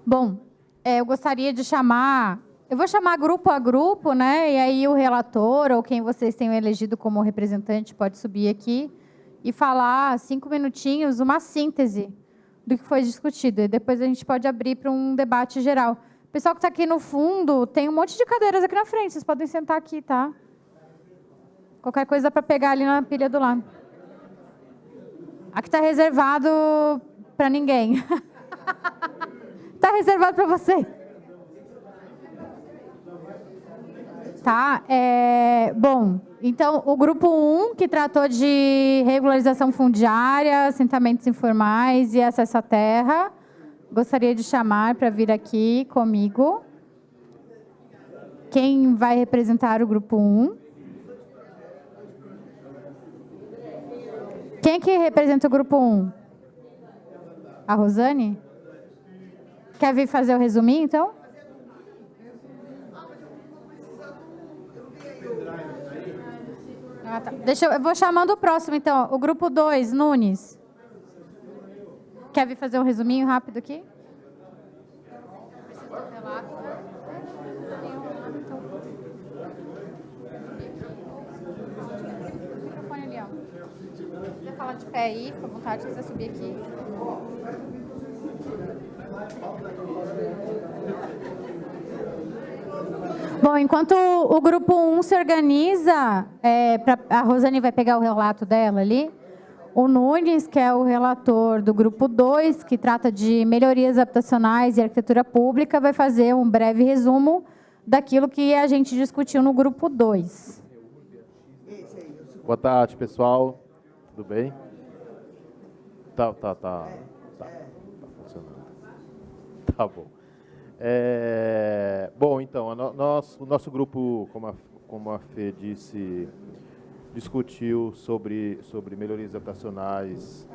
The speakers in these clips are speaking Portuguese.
Bom, eu gostaria de chamar... Eu vou chamar grupo a grupo, né? E aí o relator ou quem vocês tenham elegido como representante pode subir aqui e falar 5 minutinhos, uma síntese do que foi discutido. E depois a gente pode abrir para um debate geral. O pessoal que está aqui no fundo, tem um monte de cadeiras aqui na frente. Vocês podem sentar aqui, tá? Qualquer coisa para pegar ali na pilha do lado. Aqui está reservado para ninguém. Está reservado para você. Tá? Bom, então, o grupo 1, que tratou de regularização fundiária, assentamentos informais e acesso à terra, gostaria de chamar para vir aqui comigo. Quem vai representar o grupo 1? Quem que representa o grupo 1? A Rosane? Quer vir fazer o resuminho, então? Ah, tá. Eu vou chamando o próximo, então. O grupo 2, Nunes. Quer vir fazer um resuminho rápido aqui? Microfone ali, ó. Se quiser falar de pé aí, fica à vontade, se quiser subir aqui. Bom, enquanto o grupo 1 se organiza, a Rosane vai pegar o relato dela ali. O Nunes, que é o relator do grupo 2, que trata de melhorias habitacionais e arquitetura pública, vai fazer um breve resumo daquilo que a gente discutiu no grupo 2. Boa tarde, pessoal. Tudo bem? Tá funcionando. Tá bom. Bom, então, o nosso grupo, como a Fê disse, discutiu sobre melhorias habitacionais.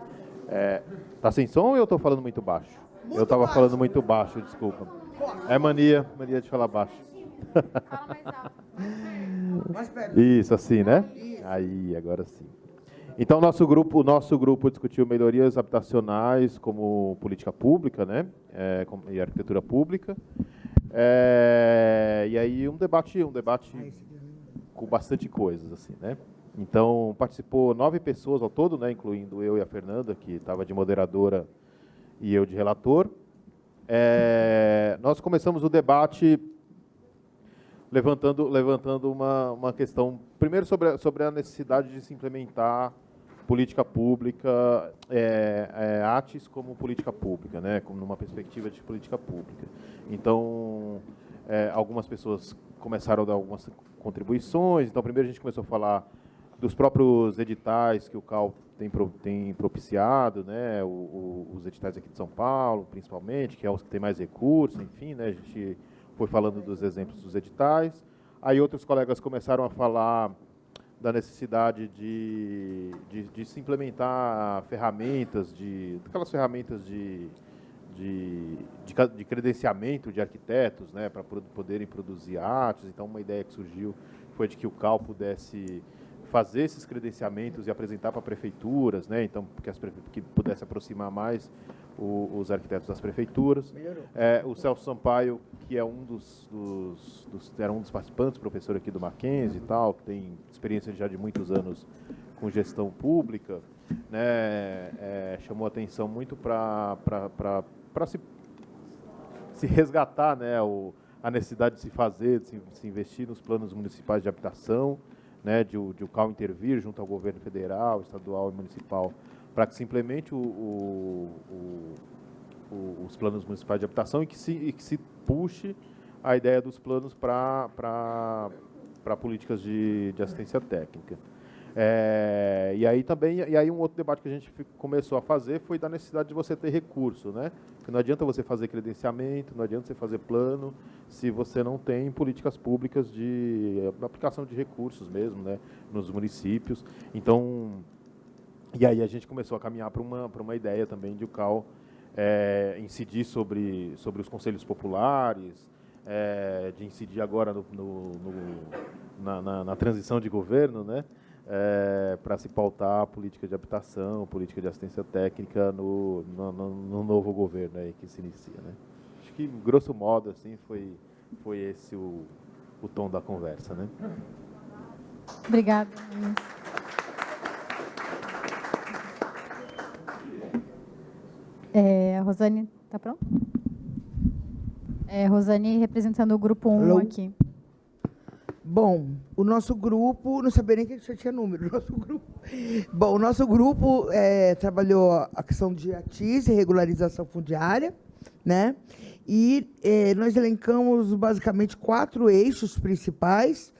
Tá sem som ou eu estou falando muito baixo? Eu estava falando muito baixo, desculpa. É mania de falar baixo. Fala mais alto. Isso, assim, né? Aí, agora sim. Então, o nosso grupo discutiu melhorias habitacionais como política pública, né? E arquitetura pública. E aí um debate com bastante coisas, assim, né? Então, participou 9 pessoas ao todo, né? Incluindo eu e a Fernanda, que estava de moderadora, e eu de relator. Nós começamos o debate levantando uma questão, primeiro sobre a necessidade de se implementar política pública, ATES como política pública, né, como numa perspectiva de política pública. Então, algumas pessoas começaram a dar algumas contribuições. Então, primeiro a gente começou a falar dos próprios editais que o CAL tem propiciado, né, os editais aqui de São Paulo, principalmente, que é os que têm mais recursos, enfim, né, a gente foi falando dos exemplos dos editais. Aí outros colegas começaram a falar da necessidade de se implementar ferramentas, aquelas ferramentas de credenciamento de arquitetos, né, para poderem produzir artes. Então, uma ideia que surgiu foi de que o CAL pudesse fazer esses credenciamentos e apresentar para prefeituras, né, então, que pudesse aproximar mais os arquitetos das prefeituras. O Celso Sampaio, que é era um dos participantes, professor aqui do Mackenzie e tal, que tem experiência já de muitos anos com gestão pública, né, chamou atenção muito para se resgatar, né, a necessidade de se fazer, de se investir nos planos municipais de habitação, né, de o CAL intervir junto ao governo federal, estadual e municipal, para que se implemente os planos municipais de habitação e que se puxe a ideia dos planos para políticas de assistência técnica. E aí um outro debate que a gente começou a fazer foi da necessidade de você ter recurso, né? Porque não adianta você fazer credenciamento, não adianta você fazer plano, se você não tem políticas públicas de aplicação de recursos mesmo, né, nos municípios. Então, e aí a gente começou a caminhar para uma ideia também de o CAL incidir sobre os conselhos populares, de incidir agora na transição de governo, né? para se pautar a política de habitação, política de assistência técnica no novo governo aí que se inicia, né? Acho que, grosso modo, assim, foi esse o tom da conversa, né? Obrigada. Rosane, tá pronto? Rosane representando o grupo 1 aqui. Bom, o nosso grupo, não sabia nem que já tinha número. O nosso grupo trabalhou a questão de ATIS e regularização fundiária, né? E nós elencamos basicamente 4 eixos principais.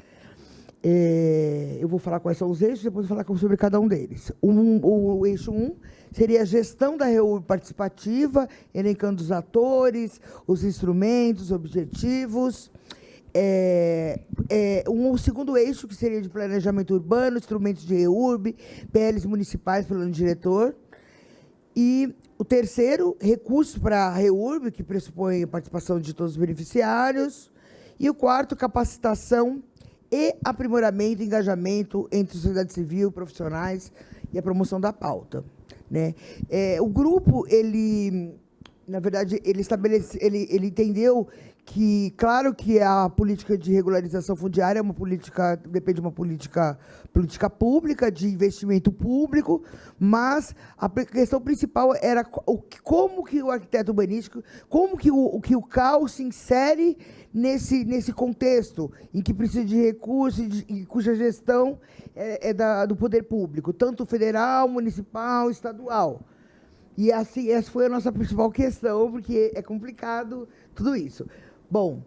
Eu vou falar quais são os eixos, depois vou falar sobre cada um deles. O eixo 1 seria a gestão da REURB participativa, elencando os atores, os instrumentos, os objetivos. O segundo eixo, que seria de planejamento urbano, instrumentos de REURB, PLs municipais, plano diretor. E o terceiro, recursos para a REURB, que pressupõe a participação de todos os beneficiários. E o quarto, capacitação e aprimoramento e engajamento entre a sociedade civil, profissionais e a promoção da pauta, né? O grupo, na verdade, ele entendeu que, claro que a política de regularização fundiária é uma política, depende de uma política pública, de investimento público, mas a questão principal era como que o arquiteto urbanístico, como que o CAU se insere nesse contexto, em que precisa de recursos e cuja gestão do poder público, tanto federal, municipal, estadual. E assim, essa foi a nossa principal questão, porque é complicado tudo isso. Bom,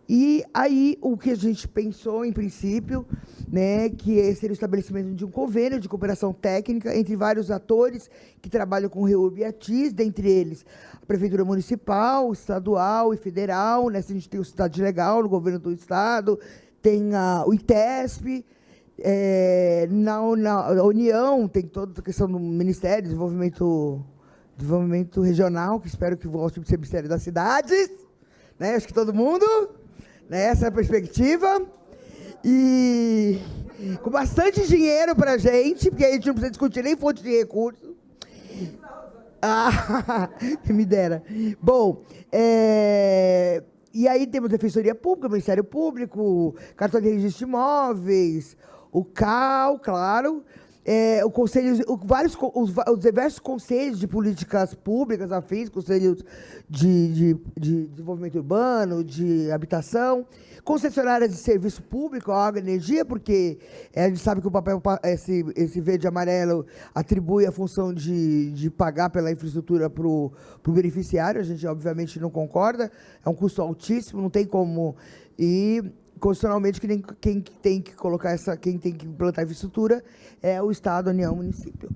e aí o que a gente pensou, em princípio, né, que seria o estabelecimento de um convênio de cooperação técnica entre vários atores que trabalham com REURB e ATIS, dentre eles a Prefeitura Municipal, Estadual e Federal, né, a gente tem o Cidade Legal no governo do Estado, tem o ITESP, na União tem toda a questão do Ministério de Desenvolvimento Regional, que espero que volte a ser Ministério das Cidades, né? Acho que todo mundo, né? Essa é a perspectiva. E com bastante dinheiro para a gente, porque a gente não precisa discutir nem fonte de recursos. Que me dera. Bom, e aí temos Defensoria Pública, Ministério Público, Cartório de Registro de Imóveis, o CAU, claro, os diversos conselhos de políticas públicas afins, conselhos de desenvolvimento urbano, de habitação, concessionárias de serviço público, água e energia, porque a gente sabe que o papel, esse verde e amarelo, atribui a função de pagar pela infraestrutura para o beneficiário. A gente, obviamente, não concorda, é um custo altíssimo, não tem como... Constitucionalmente, quem tem que colocar quem tem que implantar a infraestrutura é o Estado, a União, o município.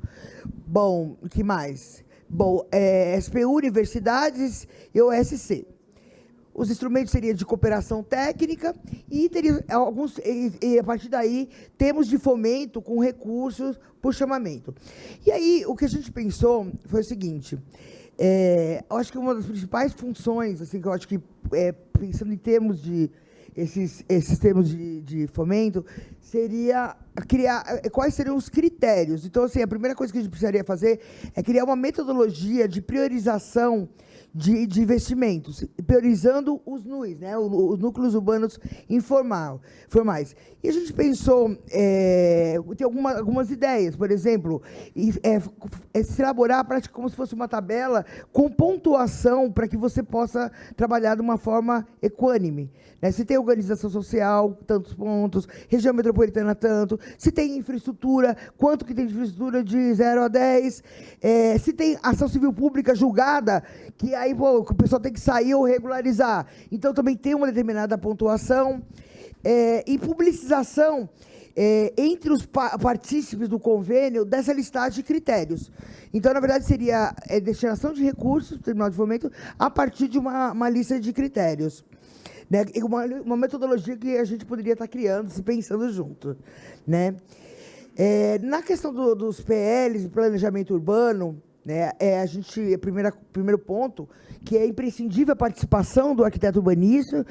Bom, o que mais? Bom, SPU, universidades e OSC. Os instrumentos seriam de cooperação técnica e teria alguns, e a partir daí temos de fomento com recursos por chamamento. E aí, o que a gente pensou foi o seguinte: eu acho que uma das principais funções, assim, que eu acho que, pensando em termos de esses termos de fomento, seria criar quais seriam os critérios. Então, assim, a primeira coisa que a gente precisaria fazer é criar uma metodologia de priorização de investimentos, priorizando os NUIs, né, os núcleos urbanos formais. E a gente pensou, tem algumas ideias, por exemplo, se elaborar a prática como se fosse uma tabela com pontuação para que você possa trabalhar de uma forma equânime, né? Se tem organização social, tantos pontos, região metropolitana, tanto, se tem infraestrutura, quanto que tem de infraestrutura de 0 a 10, se tem ação civil pública julgada, que aí o pessoal tem que sair ou regularizar. Então, também tem uma determinada pontuação. E publicização entre os partícipes do convênio dessa listagem de critérios. Então, na verdade, seria destinação de recursos, terminal de fomento, a partir de uma lista de critérios. Né? Uma metodologia que a gente poderia estar criando, se pensando junto. Né? Na questão dos PLs, planejamento urbano, né? Primeiro ponto, que é imprescindível a participação do arquiteto urbanista,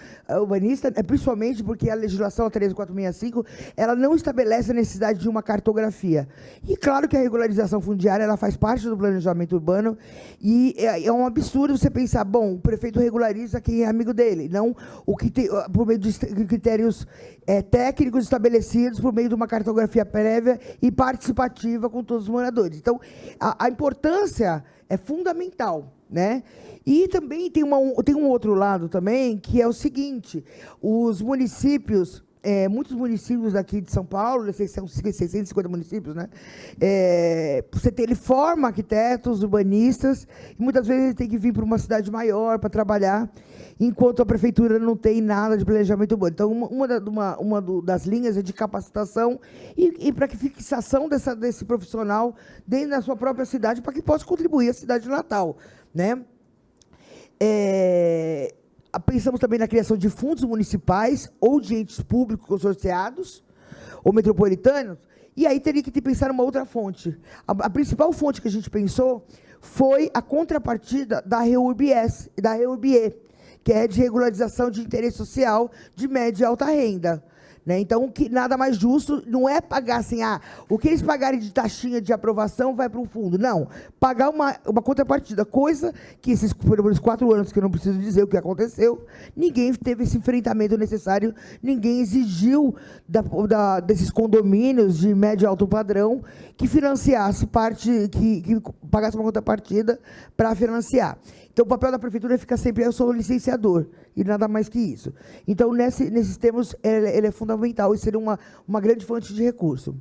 principalmente porque a legislação 13465, ela não estabelece a necessidade de uma cartografia. E claro que a regularização fundiária, ela faz parte do planejamento urbano, e é um absurdo você pensar, bom, o prefeito regulariza quem é amigo dele, não o que tem, por meio de critérios técnicos estabelecidos por meio de uma cartografia prévia e participativa com todos os moradores. Então, a importância é fundamental, né? E também tem um outro lado também, que é o seguinte: os municípios, muitos municípios aqui de São Paulo, são 650 municípios, né? Ele forma arquitetos, urbanistas, e muitas vezes ele tem que vir para uma cidade maior para trabalhar, enquanto a prefeitura não tem nada de planejamento urbano. Então, uma das linhas é de capacitação e para que fixação desse profissional dentro da sua própria cidade, para que possa contribuir à cidade natal, né? Pensamos também na criação de fundos municipais ou de entes públicos consorciados ou metropolitanos, e aí teria que pensar numa outra fonte. A principal fonte que a gente pensou foi a contrapartida da REURB-S e da REURB-E, que é de regularização de interesse social de média e alta renda. Né? Então, que nada mais justo não é pagar assim, o que eles pagarem de taxinha de aprovação vai para um fundo. Não, pagar uma contrapartida, coisa que esses 4 anos, que eu não preciso dizer o que aconteceu, ninguém teve esse enfrentamento necessário, ninguém exigiu desses condomínios de médio e alto padrão que financiasse que pagasse uma contrapartida para financiar. Então, o papel da prefeitura fica sempre, eu sou o licenciador, e nada mais que isso. Então, nesses termos, ele é fundamental e seria uma grande fonte de recurso.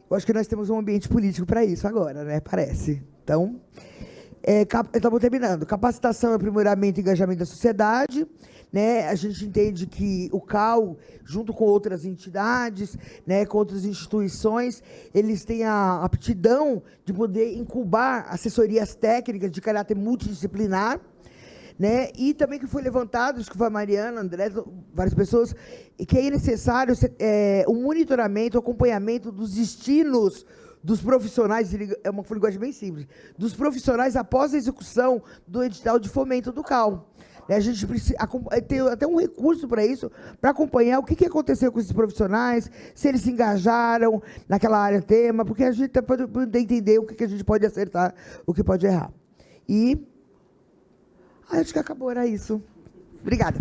Eu acho que nós temos um ambiente político para isso agora, né? Parece. Então, estamos terminando. Capacitação, aprimoramento e engajamento da sociedade. Né? A gente entende que o CAU, junto com outras entidades, né, com outras instituições, eles têm a aptidão de poder incubar assessorias técnicas de caráter multidisciplinar, né? E também que foi levantado, acho que foi a Mariana, André, várias pessoas, que é necessário um monitoramento, acompanhamento dos destinos dos profissionais, é uma linguagem bem simples, dos profissionais após a execução do edital de fomento do CAU. A gente precisa ter até um recurso para isso, para acompanhar o que aconteceu com esses profissionais, se eles se engajaram naquela área tema, porque a gente pode poder entender o que a gente pode acertar, o que pode errar. E acho que acabou, era isso. Obrigada.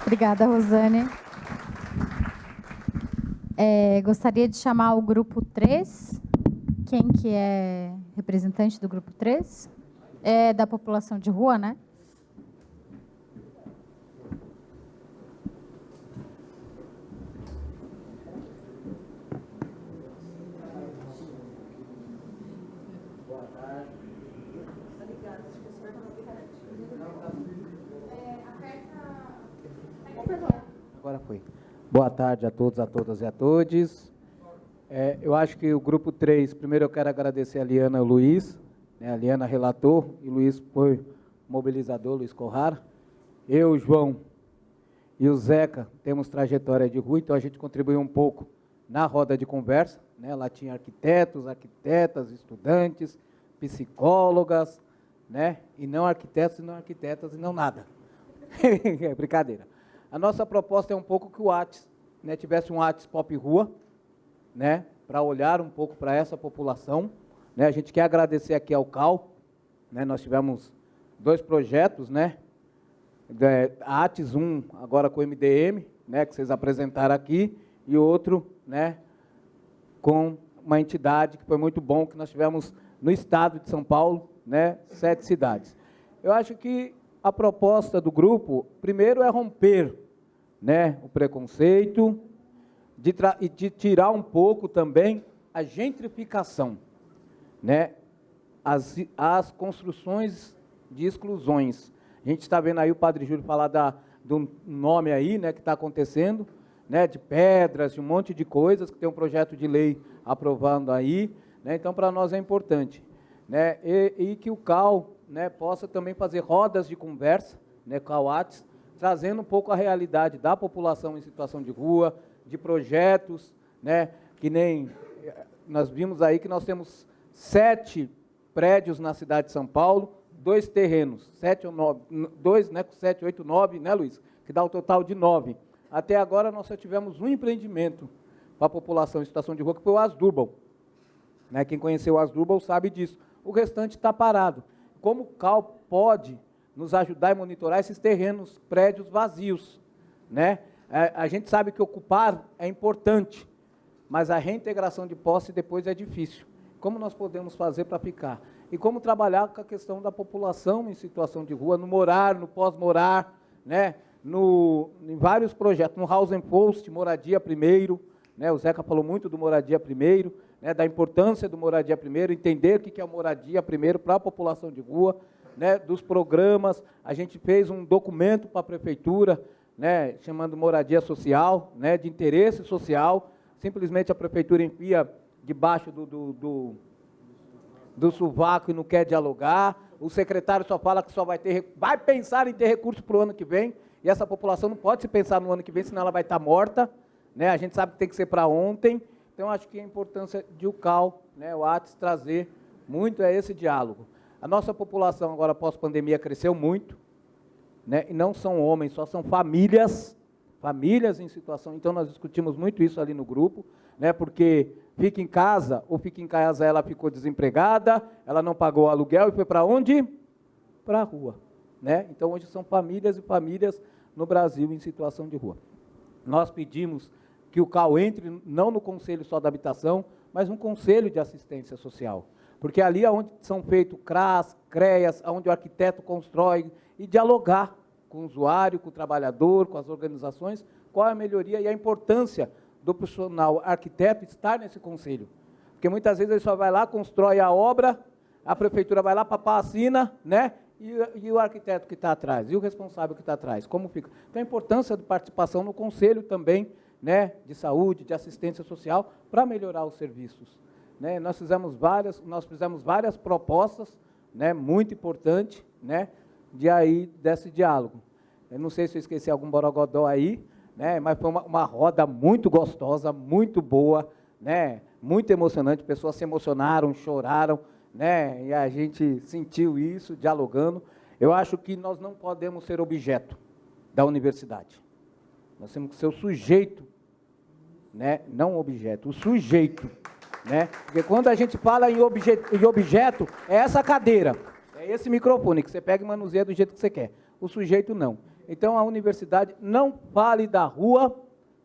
Obrigada, Rosane. Gostaria de chamar o grupo 3. Quem que é representante do grupo 3? É da população de rua, né? Agora foi. Boa tarde a todos, a todas e a todos. Eu acho que o grupo 3, primeiro eu quero agradecer a Liana e o Luiz, né? A Liana relator e o Luiz foi mobilizador, Luiz Corrara. Eu, o João e o Zeca temos trajetória de rua, então a gente contribuiu um pouco na roda de conversa, né? Lá tinha arquitetos, arquitetas, estudantes, psicólogas, né? E não arquitetos, e não arquitetas, e não nada. É brincadeira. A nossa proposta é um pouco que o ATS, né, tivesse um ATS Pop Rua, né, para olhar um pouco para essa população. Né, a gente quer agradecer aqui ao CAU, né, nós tivemos 2 projetos, né, a ATS 1, agora com o MDM, né, que vocês apresentaram aqui, e outro, né, com uma entidade que foi muito bom, que nós tivemos no estado de São Paulo, né, 7 cidades. Eu acho que a proposta do grupo, primeiro, é romper, né, o preconceito e de tirar um pouco também a gentrificação, né, as construções de exclusões. A gente está vendo aí o Padre Júlio falar do nome aí, né, que está acontecendo, né, de pedras, de um monte de coisas, que tem um projeto de lei aprovando aí, né, então para nós é importante, né, e que o CAU, né, possa também fazer rodas de conversa, né, com a UATS, trazendo um pouco a realidade da população em situação de rua, de projetos, né, que nem nós vimos aí que nós temos 7 prédios na cidade de São Paulo, 2 terrenos, 7 ou 9, 2, né, 7, 8, 9, né, Luiz? Que dá o total de 9. Até agora, nós só tivemos um empreendimento para a população em situação de rua, que foi o Asdrubal. Né? Quem conheceu o Asdrubal sabe disso. O restante está parado. Como o CAL pode nos ajudar a monitorar esses terrenos, prédios vazios? Né? A gente sabe que ocupar é importante, mas a reintegração de posse depois é difícil. Como nós podemos fazer para ficar? E como trabalhar com a questão da população em situação de rua, no morar, no pós-morar, né? Em vários projetos, no House and Post, moradia primeiro, né? O Zeca falou muito do moradia primeiro, né? Da importância do moradia primeiro, entender o que é a moradia primeiro para a população de rua, né? Dos programas. A gente fez um documento para a prefeitura, né? Chamando moradia social, né? De interesse social. Simplesmente a prefeitura enfia debaixo do sovaco e não quer dialogar. O secretário só fala que só vai pensar em ter recurso para o ano que vem, e essa população não pode se pensar no ano que vem, senão ela vai estar morta, né? A gente sabe que tem que ser para ontem. Então, acho que a importância de o CAL, né, o ATS, trazer muito é esse diálogo. A nossa população, agora, pós-pandemia, cresceu muito, né? E não são homens, só são famílias em situação. Então, nós discutimos muito isso ali no grupo, né? Porque fica em casa, ou fica em casa, ela ficou desempregada, ela não pagou o aluguel e foi para onde? Para a rua, né? Então, hoje são famílias e famílias no Brasil em situação de rua. Nós pedimos que o CAL entre não no Conselho só da Habitação, mas no Conselho de Assistência Social, porque ali é onde são feitos CRAS, CREAS, onde o arquiteto constrói, e dialogar com o usuário, com o trabalhador, com as organizações, qual é a melhoria e a importância do profissional arquiteto estar nesse conselho. Porque muitas vezes ele só vai lá, constrói a obra, a prefeitura vai lá, papá assina, né? E o arquiteto que está atrás, e o responsável que está atrás, como fica? Então, a importância de participação no conselho também, né, de saúde, de assistência social, para melhorar os serviços. Né? Nós fizemos várias propostas, né, muito importantes, né, desse diálogo. Eu não sei se eu esqueci algum borogodó aí, né, mas foi uma roda muito gostosa, muito boa, né, muito emocionante, pessoas se emocionaram, choraram, né, e a gente sentiu isso, dialogando. Eu acho que nós não podemos ser objeto da universidade. Nós temos que ser o sujeito, né, não objeto, o sujeito, né, porque quando a gente fala em objeto, é essa cadeira, é esse microfone que você pega e manuseia do jeito que você quer. O sujeito não. Então, a universidade não fale da rua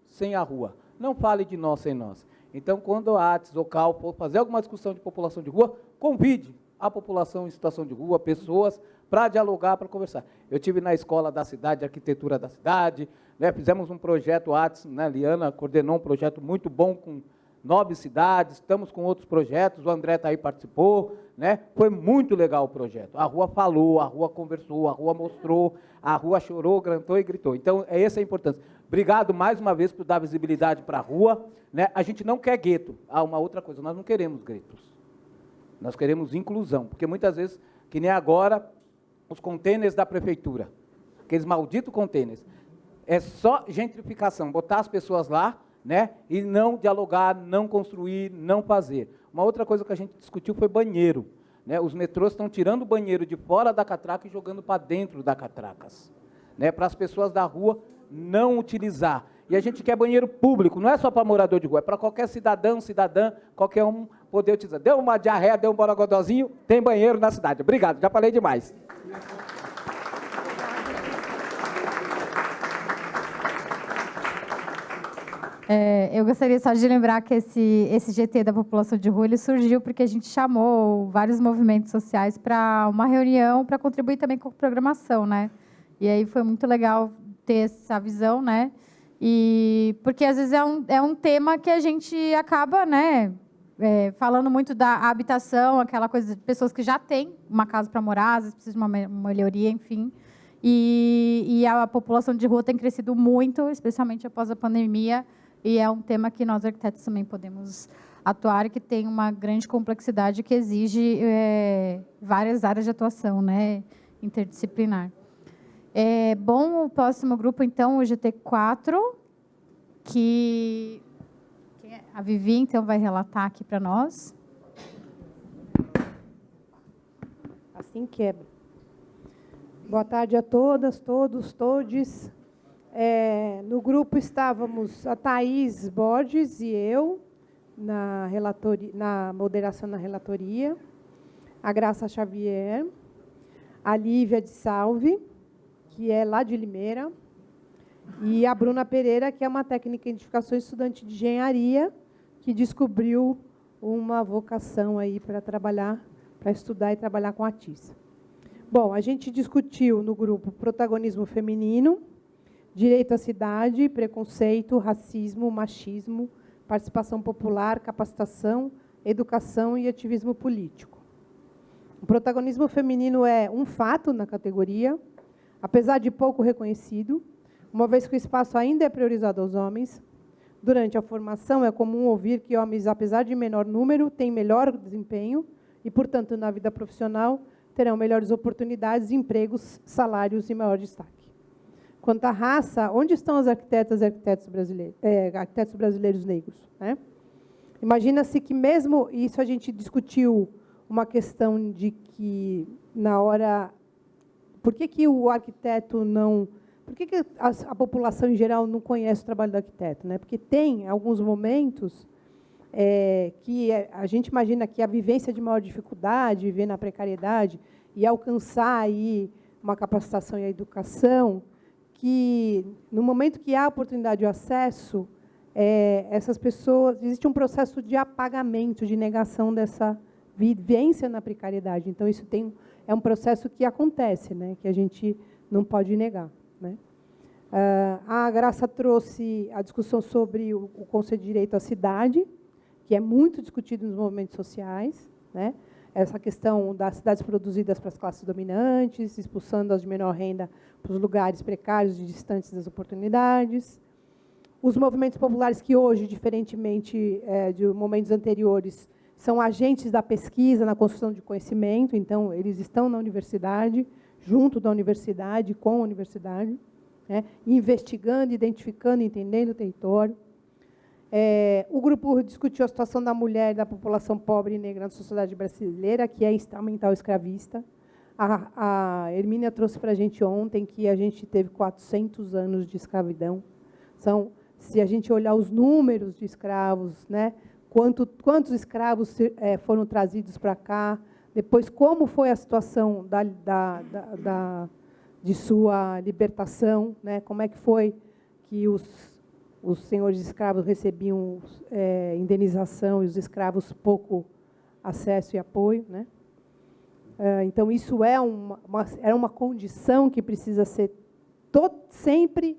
sem a rua. Não fale de nós sem nós. Então, quando a ATS ou CAL for fazer alguma discussão de população de rua, convide a população em situação de rua, pessoas, para dialogar, para conversar. Eu estive na escola da cidade, arquitetura da cidade, né, fizemos um projeto ATS, né, Liana coordenou um projeto muito bom com 9 cidades, estamos com outros projetos, o André está aí, participou, né? Foi muito legal o projeto. A rua falou, a rua conversou, a rua mostrou, a rua chorou, cantou e gritou. Então, essa é a importância. Obrigado mais uma vez por dar visibilidade para a rua, né? A gente não quer gueto. Uma outra coisa, nós não queremos guetos. Nós queremos inclusão, porque muitas vezes, que nem agora, os contêineres da prefeitura, aqueles malditos contêineres, é só gentrificação, botar as pessoas lá, né? E não dialogar, não construir, não fazer. Uma outra coisa que a gente discutiu foi banheiro, né? Os metrôs estão tirando o banheiro de fora da catraca e jogando para dentro da catracas, né? Para as pessoas da rua não utilizar. E a gente quer banheiro público, não é só para morador de rua, é para qualquer cidadão, cidadã, qualquer um poder utilizar. Deu uma diarreia, deu um borogodózinho, tem banheiro na cidade. Obrigado, já falei demais. Eu gostaria só de lembrar que esse GT da população de rua ele surgiu porque a gente chamou vários movimentos sociais para uma reunião para contribuir também com a programação, né? E aí foi muito legal ter essa visão, né? E porque às vezes é um tema que a gente acaba, né? Falando muito da habitação, aquela coisa de pessoas que já têm uma casa para morar, às vezes precisam de uma melhoria, enfim. E a população de rua tem crescido muito, especialmente após a pandemia. E é um tema que nós, arquitetos, também podemos atuar e que tem uma grande complexidade que exige várias áreas de atuação, né, interdisciplinar. Bom, o próximo grupo, então, o GT4, que a Vivi, então, vai relatar aqui para nós. assim quebra. Boa tarde a todas, todos, todes. No grupo estávamos a Thaís Borges e eu, na moderação na relatoria, a Graça Xavier, a Lívia de Salve, que é lá de Limeira, e a Bruna Pereira, que é uma técnica de identificação estudante de engenharia, que descobriu uma vocação aí para trabalhar, para estudar e trabalhar com artista. Bom, a gente discutiu no grupo protagonismo feminino, direito à cidade, preconceito, racismo, machismo, participação popular, capacitação, educação e ativismo político. O protagonismo feminino é um fato na categoria, apesar de pouco reconhecido, uma vez que o espaço ainda é priorizado aos homens. Durante a formação, é comum ouvir que homens, apesar de menor número, têm melhor desempenho e, portanto, na vida profissional, terão melhores oportunidades, empregos, salários e maior destaque. Quanto à raça, onde estão as arquitetas e arquitetos brasileiros negros? Né? Imagina-se que mesmo isso a gente discutiu uma questão de que, na hora... Por que o arquiteto não... Por que a população em geral não conhece o trabalho do arquiteto? Né? Porque tem alguns momentos que a gente imagina que a vivência de maior dificuldade, viver na precariedade e alcançar aí uma capacitação e a educação, que no momento que há oportunidade de acesso, essas pessoas, existe um processo de apagamento, de negação dessa vivência na precariedade. Então, isso é um processo que acontece, né, que a gente não pode negar. Né? A Graça trouxe a discussão sobre o conceito de direito à cidade, que é muito discutido nos movimentos sociais, né? Essa questão das cidades produzidas para as classes dominantes, expulsando as de menor renda para os lugares precários e distantes das oportunidades. Os movimentos populares que hoje, diferentemente de momentos anteriores, são agentes da pesquisa na construção de conhecimento, então, eles estão na universidade, junto da universidade, com a universidade, né? Investigando, identificando, entendendo o território. O grupo discutiu a situação da mulher e da população pobre e negra na sociedade brasileira, que é instrumental escravista. A Hermínia trouxe para a gente ontem que a gente teve 400 anos de escravidão. Se a gente olhar os números de escravos, né, quantos escravos foram trazidos para cá, depois como foi a situação de sua libertação, né, como é que foi que os senhores escravos recebiam indenização e os escravos pouco acesso e apoio. Né? Então, isso era uma condição que precisa ser sempre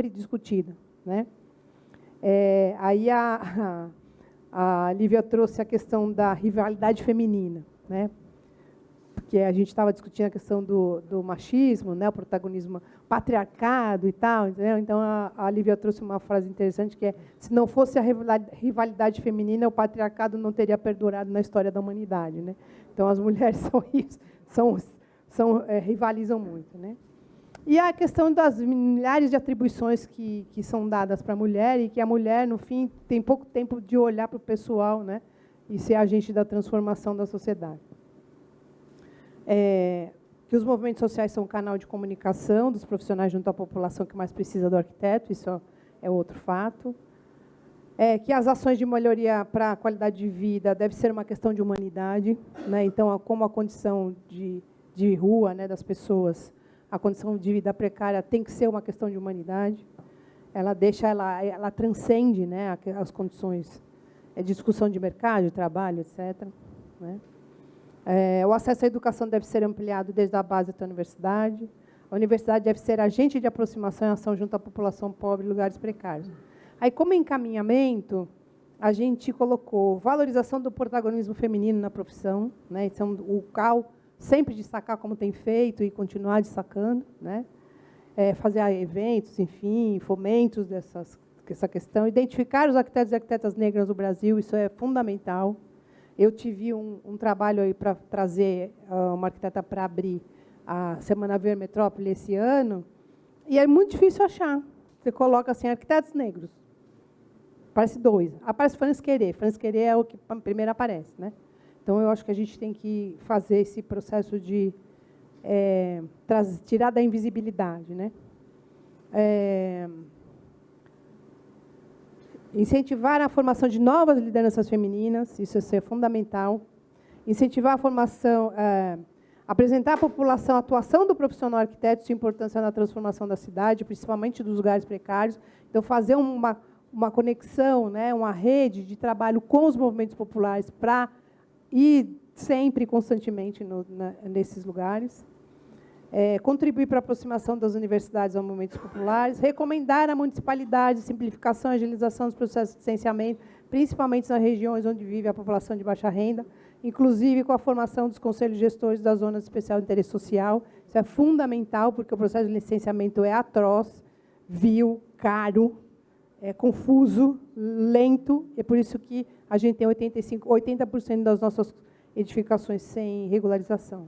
discutida. Né? Aí a Lívia trouxe a questão da rivalidade feminina, né? Porque a gente estava discutindo a questão do machismo, né, o protagonismo, patriarcado e tal, entendeu? Então a Lívia trouxe uma frase interessante que é: se não fosse a rivalidade feminina, o patriarcado não teria perdurado na história da humanidade, né? Então as mulheres rivalizam muito, né? E a questão das milhares de atribuições que são dadas para a mulher e que a mulher, no fim, tem pouco tempo de olhar para o pessoal, né, e ser agente da transformação da sociedade. Que os movimentos sociais são um canal de comunicação dos profissionais junto à população que mais precisa do arquiteto, isso é outro fato. Que as ações de melhoria para a qualidade de vida deve ser uma questão de humanidade, né? Então, como a condição de rua, né, das pessoas, a condição de vida precária tem que ser uma questão de humanidade. Ela transcende, né, as condições de discussão de mercado, de trabalho, etc. Né? O acesso à educação deve ser ampliado desde a base até a universidade. A universidade deve ser agente de aproximação e ação junto à população pobre e lugares precários. Aí, como encaminhamento, a gente colocou valorização do protagonismo feminino na profissão, né? Então, o CAL sempre destacar como tem feito e continuar destacando, né? Fazer eventos, enfim, fomentos dessa questão. Identificar os arquitetos e arquitetas negras do Brasil, isso é fundamental. Eu tive um trabalho aí para trazer uma arquiteta para abrir a Semana Verde Metrópole esse ano, e é muito difícil achar. Você coloca assim, arquitetos negros. Aparece 2. Aparece Franz Querê. Franz Querê é o que primeiro aparece, né? Então, eu acho que a gente tem que fazer esse processo de tirar da invisibilidade, né? Incentivar a formação de novas lideranças femininas, isso é fundamental. Incentivar a formação, apresentar à população a atuação do profissional arquiteto e sua importância na transformação da cidade, principalmente dos lugares precários. Então, fazer uma conexão, né, uma rede de trabalho com os movimentos populares para ir sempre, constantemente, nesses lugares. Contribuir para a aproximação das universidades aos movimentos populares. Recomendar à municipalidade simplificação e agilização dos processos de licenciamento, principalmente nas regiões onde vive a população de baixa renda, inclusive com a formação dos conselhos gestores das zonas de especial interesse social. Isso é fundamental, porque o processo de licenciamento é atroz, vil, caro, confuso, lento, é por isso que a gente tem 80% das nossas edificações sem regularização.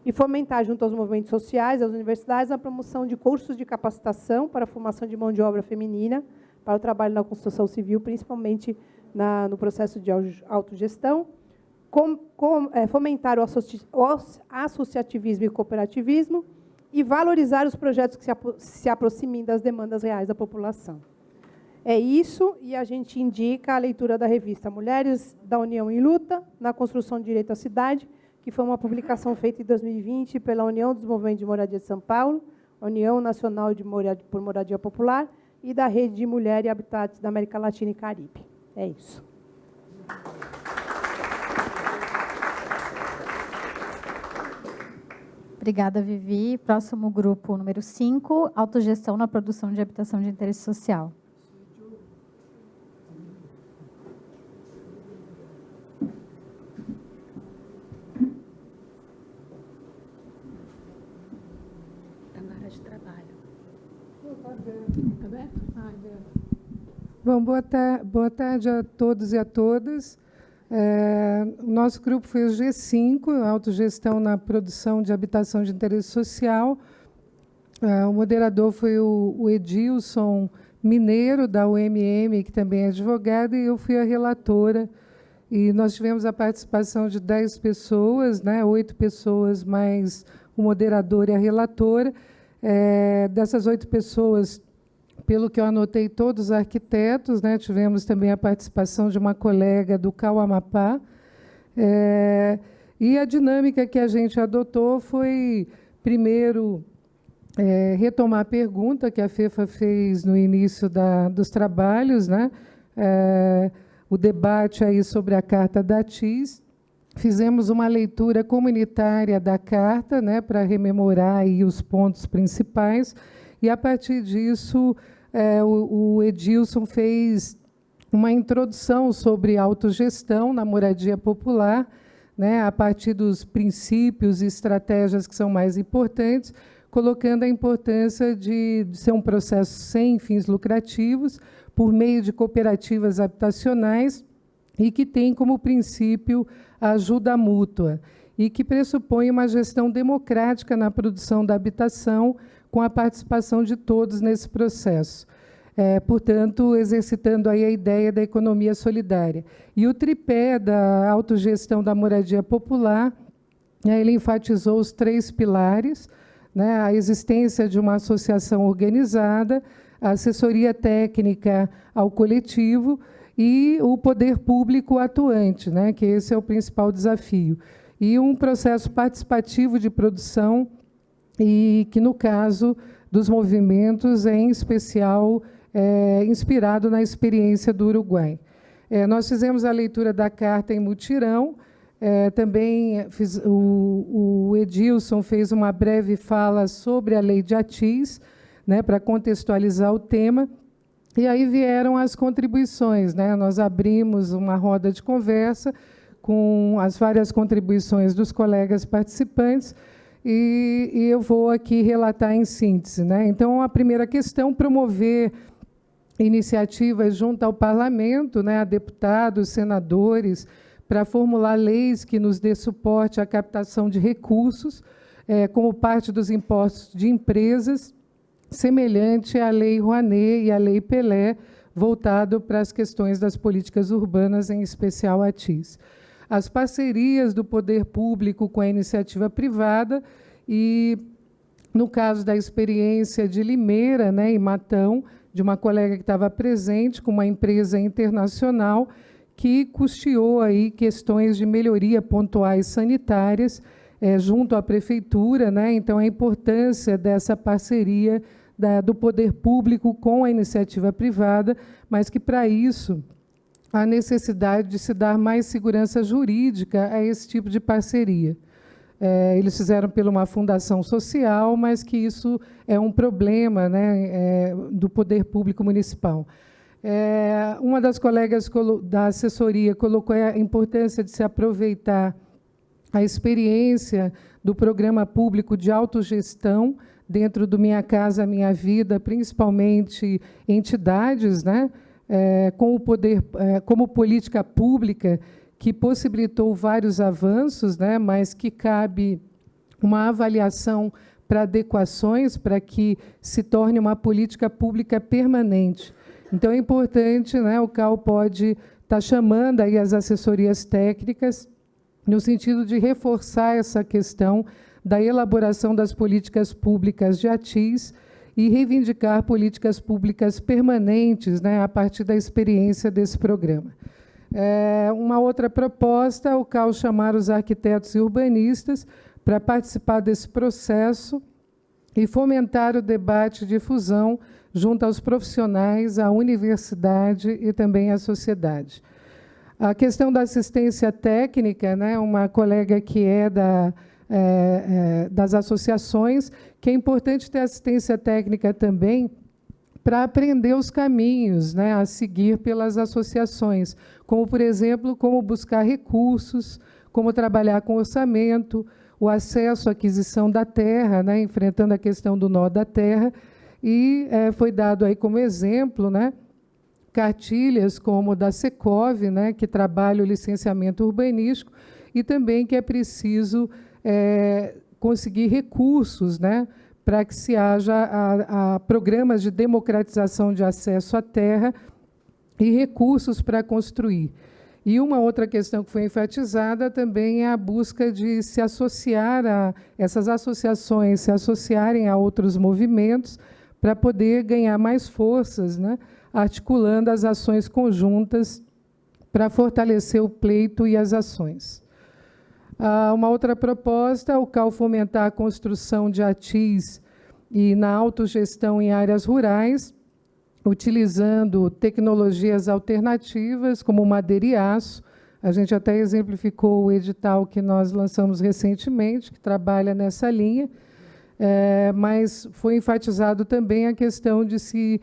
E fomentar, junto aos movimentos sociais, às universidades, a promoção de cursos de capacitação para a formação de mão de obra feminina, para o trabalho na construção civil, principalmente no processo de autogestão. Fomentar o associativismo e cooperativismo e valorizar os projetos que se aproximem das demandas reais da população. É isso, e a gente indica a leitura da revista Mulheres da União em Luta, na construção de direito à cidade, que foi uma publicação feita em 2020 pela União dos Movimentos de Moradia de São Paulo, União Nacional por Moradia Popular e da Rede de Mulher e Habitats da América Latina e Caribe. É isso. Obrigada, Vivi. Próximo grupo, número 5, autogestão na produção de habitação de interesse social. Bom, boa tarde a todos e a todas. O nosso grupo foi o G5, Autogestão na Produção de Habitação de Interesse Social. O moderador foi o Edilson Mineiro, da UMM, que também é advogado, e eu fui a relatora. E nós tivemos a participação de 10 pessoas, né, 8 pessoas, mais o moderador e a relatora. Dessas 8 pessoas, pelo que eu anotei, todos arquitetos, né? Tivemos também a participação de uma colega do Cauamapá. E a dinâmica que a gente adotou foi, primeiro, retomar a pergunta que a FEFA fez no início dos trabalhos, né? O debate aí sobre a Carta da ATIS. Fizemos uma leitura comunitária da Carta, né, para rememorar aí os pontos principais, e, a partir disso, o Edilson fez uma introdução sobre autogestão na moradia popular, né, a partir dos princípios e estratégias que são mais importantes, colocando a importância de ser um processo sem fins lucrativos, por meio de cooperativas habitacionais, e que tem como princípio a ajuda mútua, e que pressupõe uma gestão democrática na produção da habitação, com a participação de todos nesse processo. Portanto, exercitando aí a ideia da economia solidária. E o tripé da autogestão da moradia popular, ele enfatizou os 3 pilares, né, a existência de uma associação organizada, a assessoria técnica ao coletivo e o poder público atuante, né, que esse é o principal desafio. E um processo participativo de produção, e que, no caso dos movimentos, em especial, inspirado na experiência do Uruguai. Nós fizemos a leitura da carta em mutirão, também o Edilson fez uma breve fala sobre a lei de ATIS, né, para contextualizar o tema, e aí vieram as contribuições, né? Nós abrimos uma roda de conversa com as várias contribuições dos colegas participantes, e eu vou aqui relatar em síntese, né? Então, a primeira questão, promover iniciativas junto ao parlamento, né, a deputados, senadores, para formular leis que nos dê suporte à captação de recursos, como parte dos impostos de empresas, semelhante à Lei Rouanet e à Lei Pelé, voltado para as questões das políticas urbanas, em especial a ATIS. as parcerias do poder público com a iniciativa privada e, no caso da experiência de Limeira, né, e Matão, de uma colega que estava presente com uma empresa internacional que custeou aí questões de melhoria pontuais sanitárias junto à prefeitura, né? Então, a importância dessa parceria do poder público com a iniciativa privada, mas que, para isso, a necessidade de se dar mais segurança jurídica a esse tipo de parceria. Eles fizeram por uma fundação social, mas que isso é um problema, né, do poder público municipal. Uma das colegas da assessoria colocou a importância de se aproveitar a experiência do programa público de autogestão dentro do Minha Casa Minha Vida, principalmente entidades, né, com o poder, como política pública, que possibilitou vários avanços, né, mas que cabe uma avaliação para adequações, para que se torne uma política pública permanente. Então, é importante, né, o CAU pode estar chamando aí as assessorias técnicas no sentido de reforçar essa questão da elaboração das políticas públicas de ATIS e reivindicar políticas públicas permanentes, né, a partir da experiência desse programa. Uma outra proposta, o CAU chamar os arquitetos e urbanistas para participar desse processo e fomentar o debate e difusão junto aos profissionais, à universidade e também à sociedade. A questão da assistência técnica, né, uma colega que é das associações, que é importante ter assistência técnica também para aprender os caminhos, né, a seguir pelas associações, como, por exemplo, como buscar recursos, como trabalhar com orçamento, o acesso à aquisição da terra, né, enfrentando a questão do nó da terra, e foi dado aí como exemplo, né, cartilhas como da Secov, né, que trabalha o licenciamento urbanístico, e também que é preciso conseguir recursos, né, para que se haja a programas de democratização de acesso à terra e recursos para construir. E uma outra questão que foi enfatizada também é a busca de se associar a essas associações, se associarem a outros movimentos para poder ganhar mais forças, né, articulando as ações conjuntas para fortalecer o pleito e as ações. Uma outra proposta, o CAU fomentar a construção de ATIs e na autogestão em áreas rurais, utilizando tecnologias alternativas, como madeira e aço. A gente até exemplificou o edital que nós lançamos recentemente, que trabalha nessa linha, mas foi enfatizado também a questão de se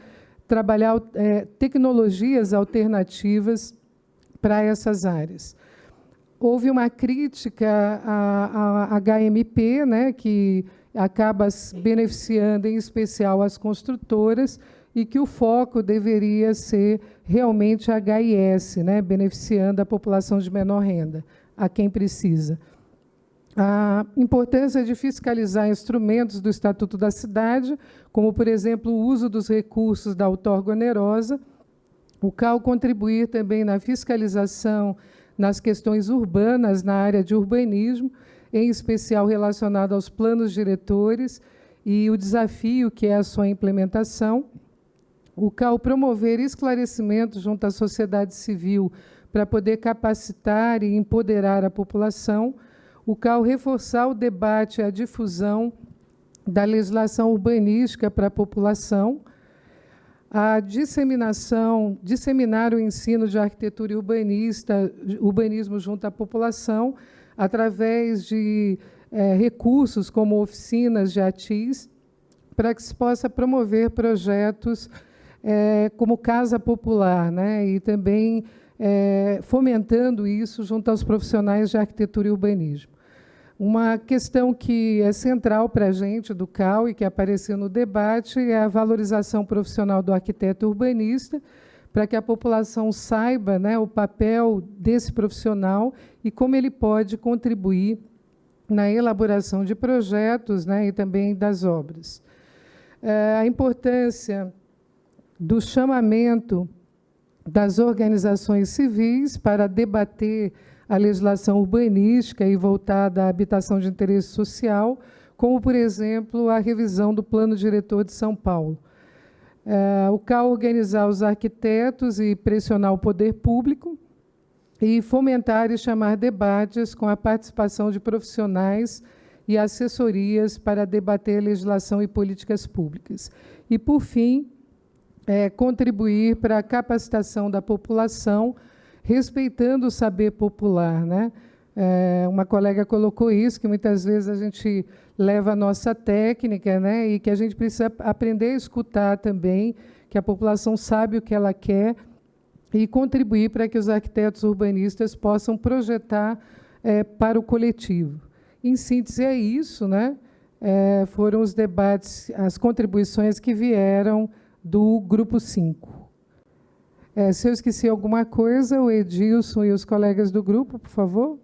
trabalhar tecnologias alternativas para essas áreas. Houve uma crítica à HMP, né, que acaba beneficiando, em especial, as construtoras, e que o foco deveria ser realmente a HIS, né, beneficiando a população de menor renda, a quem precisa. A importância de fiscalizar instrumentos do Estatuto da Cidade, como, por exemplo, o uso dos recursos da outorga onerosa, o CAU contribuir também na fiscalização nas questões urbanas, na área de urbanismo, em especial relacionado aos planos diretores e o desafio que é a sua implementação. O CAU promover esclarecimento junto à sociedade civil para poder capacitar e empoderar a população. O CAU reforçar o debate e a difusão da legislação urbanística para a população. A disseminar o ensino de arquitetura e urbanismo junto à população, através de recursos como oficinas de ATIs, para que se possa promover projetos como Casa Popular, né, e também fomentando isso junto aos profissionais de arquitetura e urbanismo. Uma questão que é central para a gente, do CAU, e que apareceu no debate, é a valorização profissional do arquiteto urbanista, para que a população saiba, né, o papel desse profissional e como ele pode contribuir na elaboração de projetos, né, e também das obras. A importância do chamamento das organizações civis para debater a legislação urbanística e voltada à habitação de interesse social, como, por exemplo, a revisão do Plano Diretor de São Paulo. O CAL organizar os arquitetos e pressionar o poder público e fomentar e chamar debates com a participação de profissionais e assessorias para debater legislação e políticas públicas. E, por fim, contribuir para a capacitação da população, respeitando o saber popular, né? Uma colega colocou isso, que muitas vezes a gente leva a nossa técnica, né? E que a gente precisa aprender a escutar também, que a população sabe o que ela quer, e contribuir para que os arquitetos urbanistas possam projetar para o coletivo. Em síntese, é isso, né? Foram os debates, as contribuições que vieram do Grupo 5. Se eu esqueci alguma coisa, o Edilson e os colegas do grupo, por favor.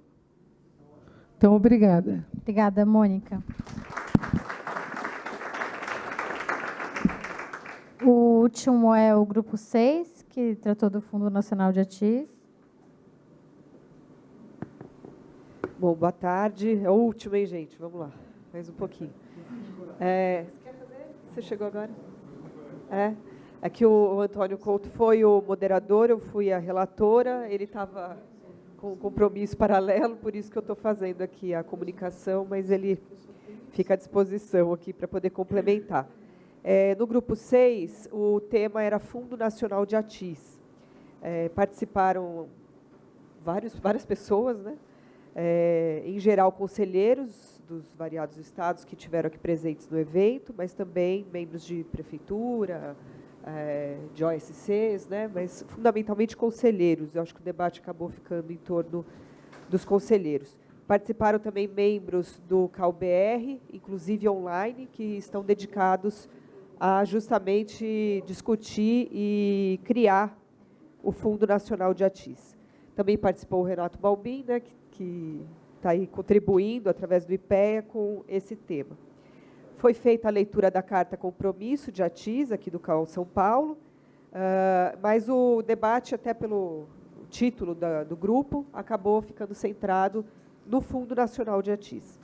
Então, obrigada. Obrigada, Mônica. O último é o Grupo 6, que tratou do Fundo Nacional de ATIS. Bom, boa tarde. É o último, hein, gente? Vamos lá. Mais um pouquinho. Você quer fazer? Você chegou agora? É que o Antônio Couto foi o moderador, eu fui a relatora, ele estava com um compromisso paralelo, por isso que eu estou fazendo aqui a comunicação, mas ele fica à disposição aqui para poder complementar. No Grupo 6, o tema era Fundo Nacional de ATIS. Participaram várias pessoas, né? Em geral, conselheiros dos variados estados que estiveram aqui presentes no evento, mas também membros de prefeitura, de OSCs, né? Mas fundamentalmente conselheiros. Eu acho que o debate acabou ficando em torno dos conselheiros. Participaram também membros do CAU-BR, inclusive online, que estão dedicados a justamente discutir e criar o Fundo Nacional de ATIS. Também participou o Renato Balbin, né, que está aí contribuindo através do IPEA com esse tema. Foi feita a leitura da carta compromisso de ATIS, aqui do CAU São Paulo, mas o debate, até pelo título do grupo, acabou ficando centrado no Fundo Nacional de ATIS.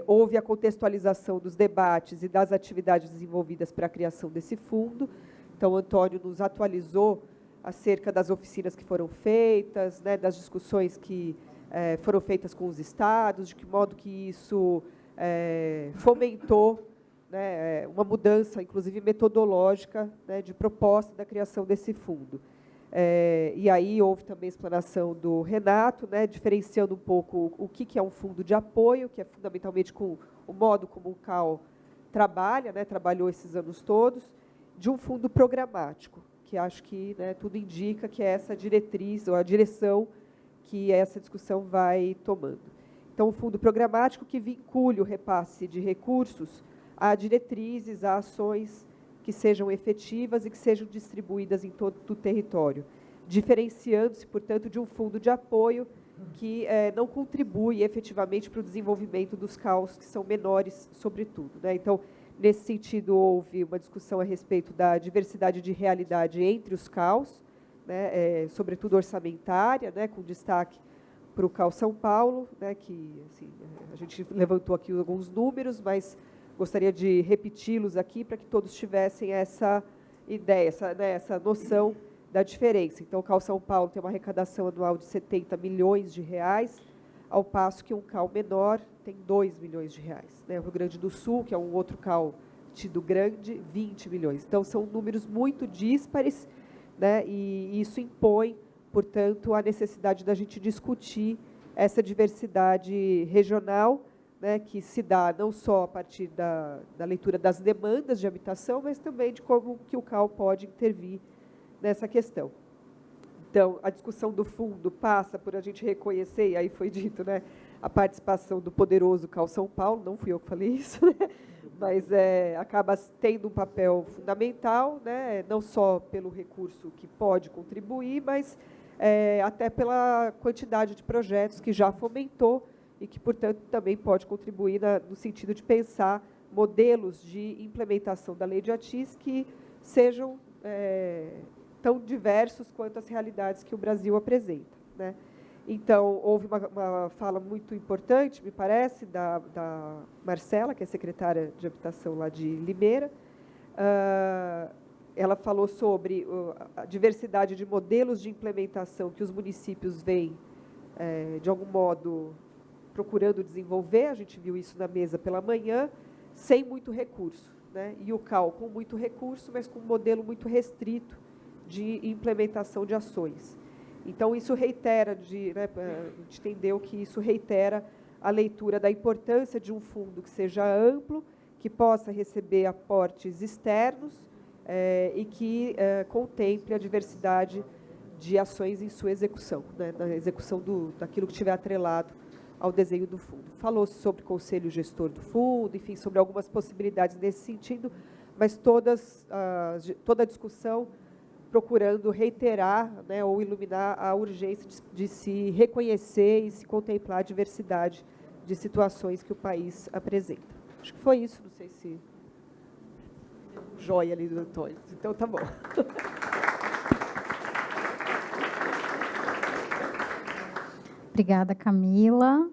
Houve a contextualização dos debates e das atividades desenvolvidas para a criação desse fundo. Então, o Antônio nos atualizou acerca das oficinas que foram feitas, né, das discussões que foram feitas com os estados, de que modo que isso fomentou, né, uma mudança, inclusive metodológica, né, de proposta da criação desse fundo. E aí houve também a explanação do Renato, né, diferenciando um pouco o que é um fundo de apoio, que é fundamentalmente com o modo como o CAU trabalha, né, trabalhou esses anos todos, de um fundo programático, que acho que, né, tudo indica que é essa diretriz ou a direção que essa discussão vai tomando. Então, o fundo programático que vincule o repasse de recursos a diretrizes, a ações que sejam efetivas e que sejam distribuídas em todo o território, diferenciando-se, portanto, de um fundo de apoio que não contribui efetivamente para o desenvolvimento dos CAUs, que são menores, sobretudo, né? Então, nesse sentido, houve uma discussão a respeito da diversidade de realidade entre os CAUs, né, sobretudo orçamentária, né, com destaque para o CAU São Paulo, né, que assim, a gente levantou aqui alguns números, mas gostaria de repeti-los aqui para que todos tivessem essa ideia, essa noção da diferença. Então, o CAU São Paulo tem uma arrecadação anual de 70 milhões de reais, ao passo que um CAU menor tem 2 milhões de reais. Né? O Rio Grande do Sul, que é um outro CAU tido grande, 20 milhões. Então, são números muito díspares, né? E isso impõe, portanto, a necessidade da gente discutir essa diversidade regional, né, que se dá não só a partir da leitura das demandas de habitação, mas também de como que o CAU pode intervir nessa questão. Então, a discussão do fundo passa por a gente reconhecer, e aí foi dito, né, a participação do poderoso CAU São Paulo, não fui eu que falei isso, né, mas acaba tendo um papel fundamental, né, não só pelo recurso que pode contribuir, mas até pela quantidade de projetos que já fomentou e que, portanto, também pode contribuir no sentido de pensar modelos de implementação da lei de ATIS que sejam tão diversos quanto as realidades que o Brasil apresenta, né? Então, houve uma fala muito importante, me parece, da Marcela, que é secretária de Habitação lá de Limeira. Ela falou sobre a diversidade de modelos de implementação que os municípios vêm, de algum modo, procurando desenvolver. A gente viu isso na mesa pela manhã, sem muito recurso, né? E o CAL com muito recurso, mas com um modelo muito restrito de implementação de ações. Então, isso reitera, né, a gente entendeu que isso reitera a leitura da importância de um fundo que seja amplo, que possa receber aportes externos e que contemple a diversidade de ações em sua execução, né, na execução daquilo que estiver atrelado ao desenho do fundo. Falou-se sobre o conselho gestor do fundo, enfim, sobre algumas possibilidades nesse sentido, mas toda a discussão procurando reiterar, né, ou iluminar a urgência de se reconhecer e se contemplar a diversidade de situações que o país apresenta. Acho que foi isso, não sei se... Joia ali do Antônio. Então, tá bom. Obrigada, Camila.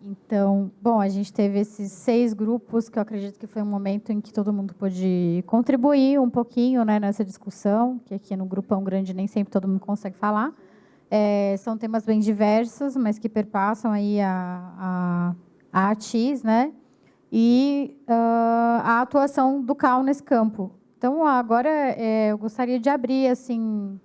Então, bom, a gente teve esses 6 grupos, que eu acredito que foi um momento em que todo mundo pôde contribuir um pouquinho, né, nessa discussão, que aqui no Grupão Grande nem sempre todo mundo consegue falar. São temas bem diversos, mas que perpassam aí a ATIS, né, e a atuação do CAL nesse campo. Então, agora eu gostaria de abrir, assim,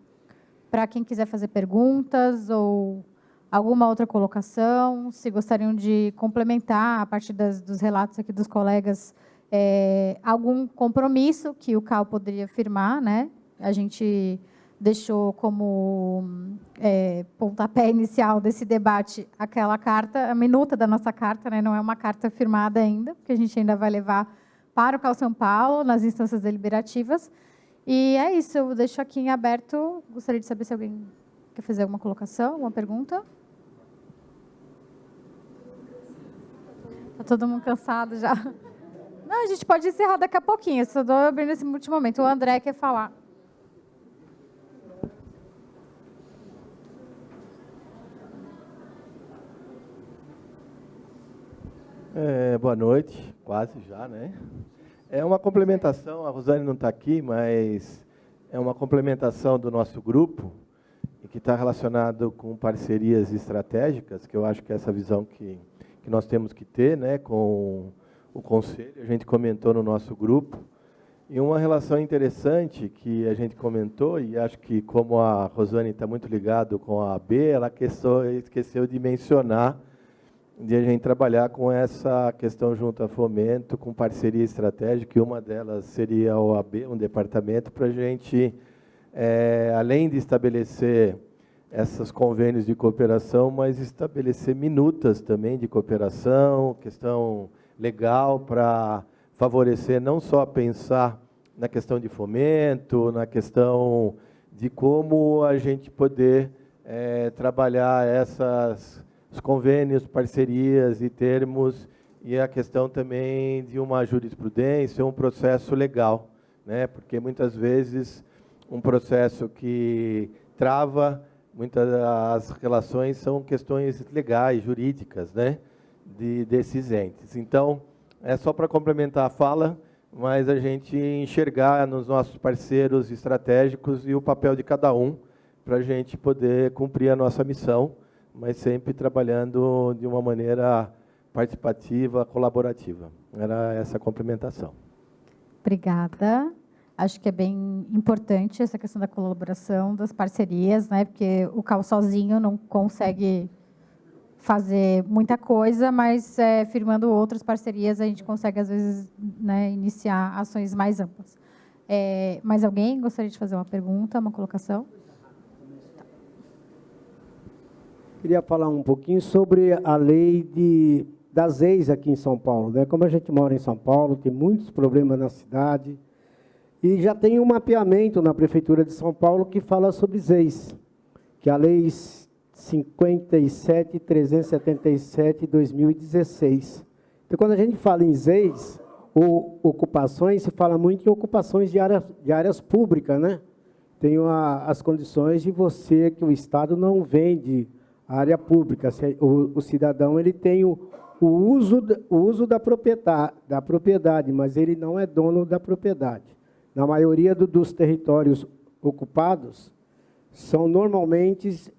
para quem quiser fazer perguntas ou alguma outra colocação, se gostariam de complementar, a partir dos relatos aqui dos colegas, algum compromisso que o CAL poderia firmar, né? A gente deixou como pontapé inicial desse debate aquela carta, a minuta da nossa carta, né? Não é uma carta firmada ainda, porque a gente ainda vai levar para o CAL São Paulo, nas instâncias deliberativas. E é isso, eu deixo aqui em aberto. Gostaria de saber se alguém quer fazer alguma colocação, alguma pergunta. Está todo mundo cansado já. Não, a gente pode encerrar daqui a pouquinho. Eu só estou abrindo esse último momento. O André quer falar. Boa noite, quase já, né? É uma complementação, a Rosane não está aqui, mas é uma complementação do nosso grupo, e que está relacionado com parcerias estratégicas, que eu acho que é essa visão que nós temos que ter, né, com o Conselho. A gente comentou no nosso grupo, e uma relação interessante que a gente comentou, e acho que como a Rosane está muito ligada com a AB, ela esqueceu de mencionar de a gente trabalhar com essa questão junto a Fomento, com parceria estratégica, e uma delas seria a OAB, um departamento, para a gente, além de estabelecer esses convênios de cooperação, mas estabelecer minutas também de cooperação, questão legal para favorecer não só pensar na questão de fomento, na questão de como a gente poder trabalhar os convênios, parcerias e termos, e a questão também de uma jurisprudência, um processo legal, né? Porque muitas vezes um processo que trava muitas das relações são questões legais, jurídicas, né, desses entes. Então, é só para complementar a fala, mas a gente enxergar nos nossos parceiros estratégicos e o papel de cada um para a gente poder cumprir a nossa missão, mas sempre trabalhando de uma maneira participativa, colaborativa. Era essa a complementação. Obrigada. Acho que é bem importante essa questão da colaboração, das parcerias, né? Porque o CAL sozinho não consegue fazer muita coisa, mas firmando outras parcerias a gente consegue, às vezes, né, iniciar ações mais amplas. Mais alguém gostaria de fazer uma pergunta, uma colocação? Queria falar um pouquinho sobre a lei das ex aqui em São Paulo, né? Como a gente mora em São Paulo, tem muitos problemas na cidade, e já tem um mapeamento na Prefeitura de São Paulo que fala sobre ex, que é a Lei 57.377 de 2016. Então, quando a gente fala em ex, ou ocupações, se fala muito em ocupações de áreas públicas, né? Tem as condições de que o Estado não vende a área pública. O cidadão ele tem o uso da propriedade, mas ele não é dono da propriedade. Na maioria dos territórios ocupados, são normalmente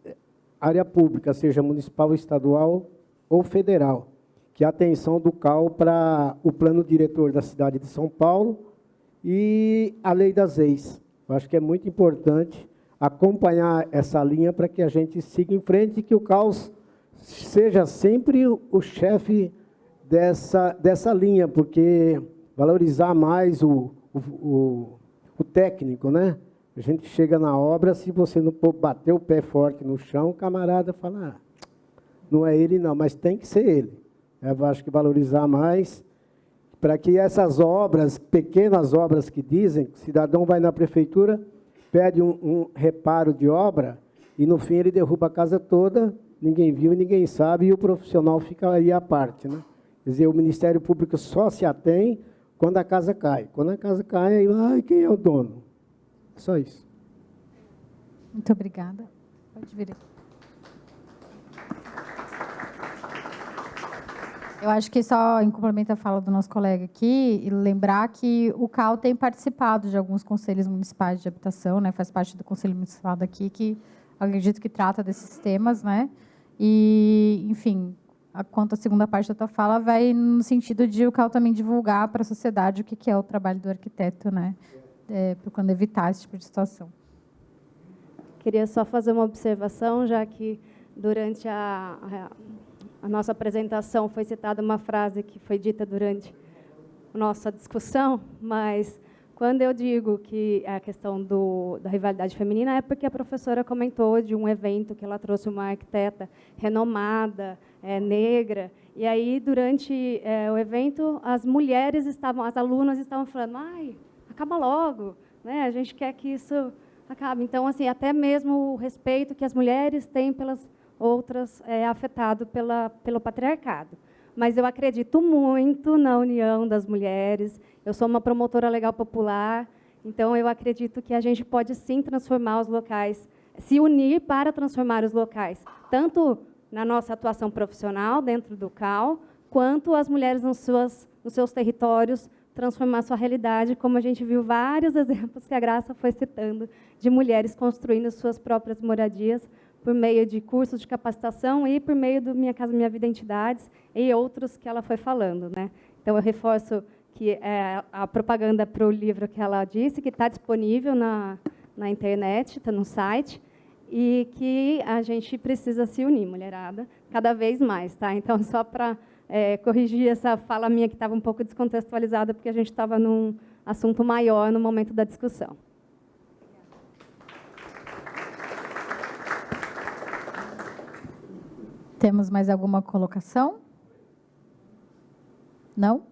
área pública, seja municipal, estadual ou federal, que é a atenção do CAL para o plano diretor da cidade de São Paulo e a lei das ex. Eu acho que é muito importante acompanhar essa linha para que a gente siga em frente e que o CAL seja sempre o chefe dessa linha, porque valorizar mais o técnico, né? A gente chega na obra, se você não bater o pé forte no chão, o camarada fala, não é ele não, mas tem que ser ele. Eu acho que valorizar mais, para que essas obras, pequenas obras que dizem, o cidadão vai na prefeitura, pede um reparo de obra, e no fim ele derruba a casa toda, ninguém viu, ninguém sabe, e o profissional fica aí à parte, né? Quer dizer, o Ministério Público só se atém quando a casa cai. Quando a casa cai, aí, quem é o dono? Só isso. Muito obrigada. Pode vir aqui. Eu acho que só em complemento à fala do nosso colega aqui, e lembrar que o CAL tem participado de alguns conselhos municipais de habitação, né? Faz parte do conselho municipal daqui, que acredito que trata desses temas, né? E, enfim, quanto à segunda parte da tua fala, vai no sentido de o CAL também divulgar para a sociedade o que é o trabalho do arquiteto, né? Procurando evitar esse tipo de situação. Queria só fazer uma observação, já que durante a nossa apresentação foi citada uma frase que foi dita durante a nossa discussão, mas quando eu digo que a questão da rivalidade feminina é porque a professora comentou de um evento que ela trouxe uma arquiteta renomada, negra, e aí durante o evento as alunas estavam falando, acaba logo, né? A gente quer que isso acabe. Então, assim, até mesmo o respeito que as mulheres têm pelas outras é afetado pelo patriarcado. Mas eu acredito muito na união das mulheres. Eu sou uma promotora legal popular, então eu acredito que a gente pode sim transformar os locais, se unir para transformar os locais, tanto na nossa atuação profissional dentro do CAL, quanto as mulheres nos seus territórios transformar sua realidade, como a gente viu vários exemplos que a Graça foi citando, de mulheres construindo suas próprias moradias por meio de cursos de capacitação e por meio do Minha Casa Minha Vida Entidades e outros que ela foi falando, né? Então, eu reforço que a propaganda para o livro que ela disse, que está disponível na internet, está no site, e que a gente precisa se unir, mulherada, cada vez mais, tá? Então, só para corrigir essa fala minha que estava um pouco descontextualizada, porque a gente estava num assunto maior no momento da discussão. Temos mais alguma colocação? Não?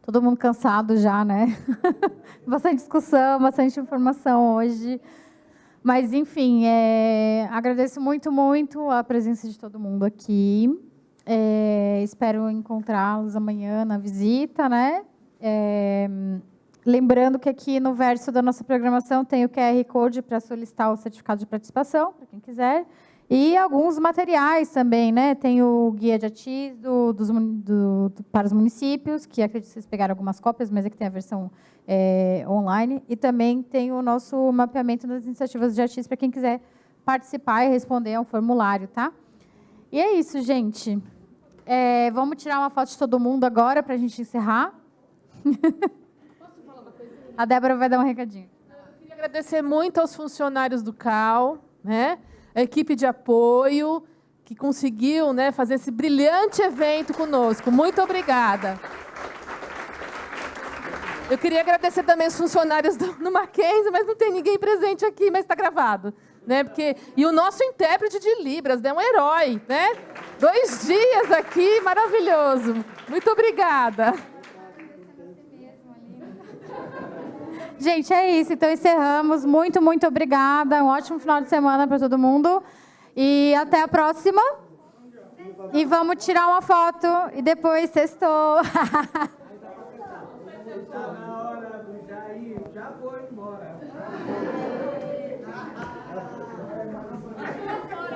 Todo mundo cansado já, né? Bastante discussão, bastante informação hoje. Mas, enfim, agradeço muito, muito a presença de todo mundo aqui. Espero encontrá-los amanhã na visita, né? Lembrando que aqui no verso da nossa programação tem o QR Code para solicitar o certificado de participação, para quem quiser. E alguns materiais também, né? Tem o guia de ATIS para os municípios, que acredito que vocês pegaram algumas cópias, mas aqui tem a versão online. E também tem o nosso mapeamento das iniciativas de ATIS para quem quiser participar e responder a um formulário, tá? E é isso, gente. Vamos tirar uma foto de todo mundo agora para a gente encerrar. Posso falar uma coisa? A Débora vai dar um recadinho. Eu queria agradecer muito aos funcionários do CAL, né? A equipe de apoio, que conseguiu, né, fazer esse brilhante evento conosco. Muito obrigada. Eu queria agradecer também os funcionários no Mackenzie, mas não tem ninguém presente aqui, mas está gravado. Né? E o nosso intérprete de Libras, né? Um herói. Né? 2 dias aqui, maravilhoso. Muito obrigada. Gente, é isso. Então, encerramos. Muito, muito obrigada. Um ótimo final de semana para todo mundo. E até a próxima. E vamos tirar uma foto. E depois sextou. Na hora do Jair, já foi.